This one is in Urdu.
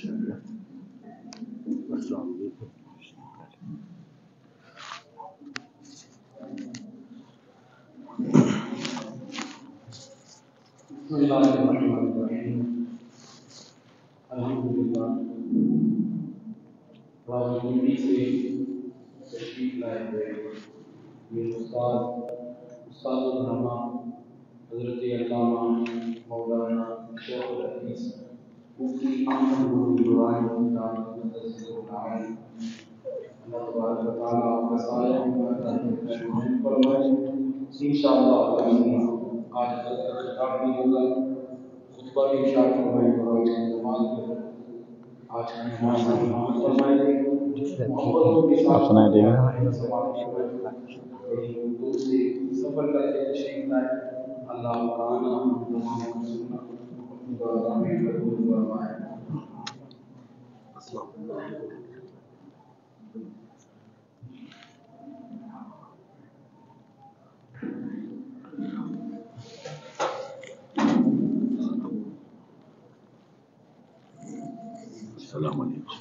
السلام علیکم. بسم اللہ الرحمن الرحیم. الحمدللہ راولپنڈی سے تشریف لائے ہوئے میرے استاد الرحمٰ حضرت علامہ مولانا شیخ الحدیث مفتی احمد نورانی اللہ تبارک و تعالیٰ آپ کا سایہ فرمائے. انشاءاللہ آج کا خطاب بھی ہوگا, خطبہ بھی ارشاد فرمائے گا, اور نماز آج کی نماز میں امامت فرمائے گا. محبتوں کے ساتھ سماعت فرمائے گا. دور سے سفر کر کے تشریف لائے. اللہ تعالیٰ ہم تمام کو سننا اپنی دعا میں قبول فرمائے. السلام علیکم. السلام علیکم.